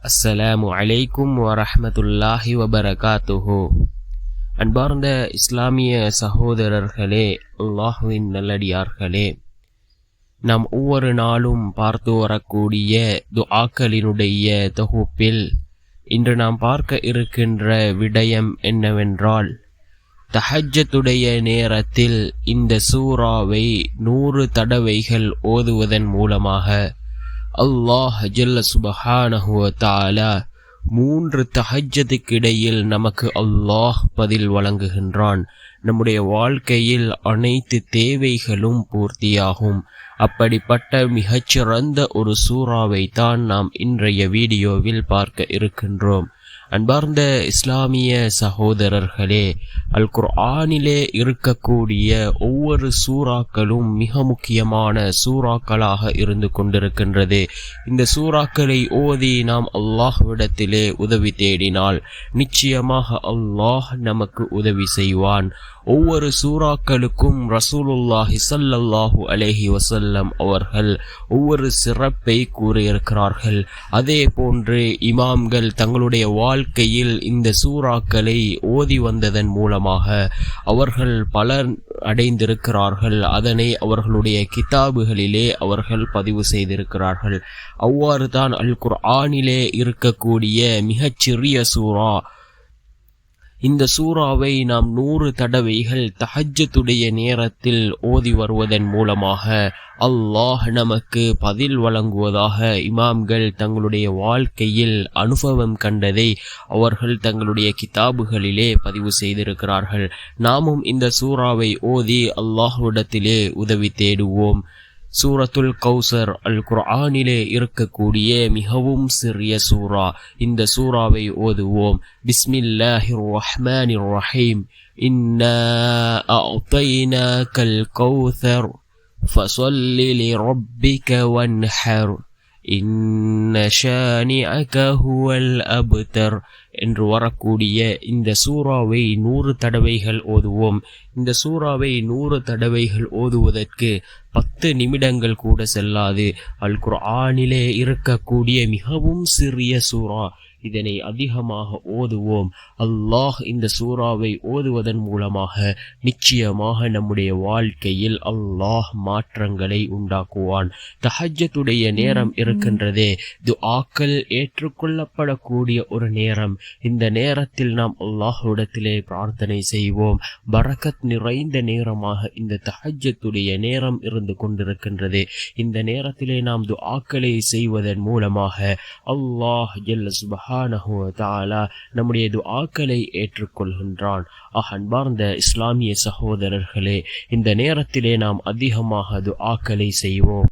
அஸ்ஸலாமு அலைக்கும் வரஹ்மத்துல்லாஹி வபரகாத்துஹு. அன்பார்ந்த இஸ்லாமிய சகோதரர்களே, அல்லாஹுவின் நல்லடியார்களே, நாம் ஒவ்வொரு நாளும் பார்த்து வரக்கூடிய துஆக்களினுடைய தொகுப்பில் இன்று நாம் பார்க்க இருக்கின்ற விடயம் என்னவென்றால், தஹஜ்ஜுடைய நேரத்தில் இந்த சூராவை 100 தடவைகள் ஓதுவதன் மூலமாக அல்லாஹ் ஜல்ல சுப்ஹானஹு வ தஆலா 3 தஹஜ்ஜுக்கு இடையில் நமக்கு அல்லாஹ் பதில் வழங்குகின்றான். நம்முடைய வாழ்க்கையில் அனைத்து தேவைகளும் பூர்த்தியாகும். அப்படிப்பட்ட மிகச்சிறந்த ஒரு சூறாவை தான் நாம் இன்றைய வீடியோவில் பார்க்க இருக்கின்றோம். அன்பார்ந்த இஸ்லாமிய சகோதரர்களே, அல் குர்ஆனிலே இருக்கக்கூடிய ஒவ்வொரு சூறாக்களும் மிக முக்கியமான சூறாக்களாக இருந்து கொண்டிருக்கின்றது. இந்த சூறாக்களை ஓதி நாம் அல்லாஹ்விடத்திலே உதவி தேடினால் நிச்சயமாக அல்லாஹ் நமக்கு உதவி செய்வான். ஒவ்வொரு சூறாக்களுக்கும் ரசூலுல்லாஹி ஸல்லல்லாஹு அலைஹி வஸல்லம் அவர்கள் ஒவ்வொரு சிறப்பை கூறியிருக்கிறார்கள். அதே போன்று இமாம்கள் தங்களுடைய வாழ்க்கையில் இந்த சூறாக்களை ஓதி வந்ததன் மூலமாக அவர்கள் பலர் அடைந்திருக்கிறார்கள். அதனை அவர்களுடைய கிதாபுகளிலே அவர்கள் பதிவு செய்திருக்கிறார்கள். அவ்வாறு தான் அல் குர்ஆனிலே இருக்கக்கூடிய மிகச்சிறிய சூரா, இந்த சூறாவை நாம் 100 தடவைகள் தஹஜ்ஜுடைய நேரத்தில் ஓதி வருவதன் மூலமாக அல்லாஹ் நமக்கு பதில் வழங்குவதாக இமாம்கள் தங்களுடைய வாழ்க்கையில் அனுபவம் கண்டதை அவர்கள் தங்களுடைய கிதாபுகளிலே பதிவு செய்திருக்கிறார்கள். நாமும் இந்த சூறாவை ஓதி அல்லாஹ்விடத்திலே உதவி தேடுவோம். சூரத்துல் கௌசர் அல் குர்ஆனிலே இருக்கக்கூடிய மிகவும் சிறிய சூரா. இந்த சூறாவை ஓதுவோம். பிஸ்மில்லாஹிர் ரஹ்மானிர் ரஹீம். இன்னா அஅதைனாக்கல் கௌசர் ஃபஸல்லி லிரப்பிக வன்ஹர் இன்ன ஷானிஅக ஹுவல் அப்தர் என்று வரக்கூடிய இந்த சூறாவை 100 தடவைகள் ஓதுவோம். இந்த சூறாவை 100 தடவைகள் ஓதுவதற்கு 10 நிமிடங்கள் கூட செல்லாது. அல் குர்ஆனிலே இருக்கக்கூடிய மிகவும் சிறிய சூரா. இதனை அதிகமாக ஓதுவோம். அல்லாஹ் இந்த சூறாவை ஓதுவதன் மூலமாக நிச்சயமாக நம்முடைய வாழ்க்கையில் அல்லாஹ் மாற்றங்களை உண்டாக்குவான். தஹஜ்ஜுடைய நேரம் இருக்கின்றதே, துஆக்கள் ஏற்றுக்கொள்ளப்படக்கூடிய ஒரு நேரம். இந்த நேரத்தில் நாம் அல்லாஹ்விடத்திலே பிரார்த்தனை செய்வோம். பரக்கத் நிறைந்த நேரமாக இந்த தஹஜ்ஜுடைய நேரம் இருந்து கொண்டிருக்கின்றது. இந்த நேரத்திலே நாம் துஆக்களை செய்வதன் மூலமாக அல்லாஹ் ஜல்ல சுப்ஹானஹு வ தஆலா நம்முடைய துஆக்களை ஏற்றுக்கொள்கின்றான். அன்பார்ந்த இஸ்லாமிய சகோதரர்களே, இந்த நேரத்திலே நாம் அதிகமாக துஆக்களை செய்வோம்.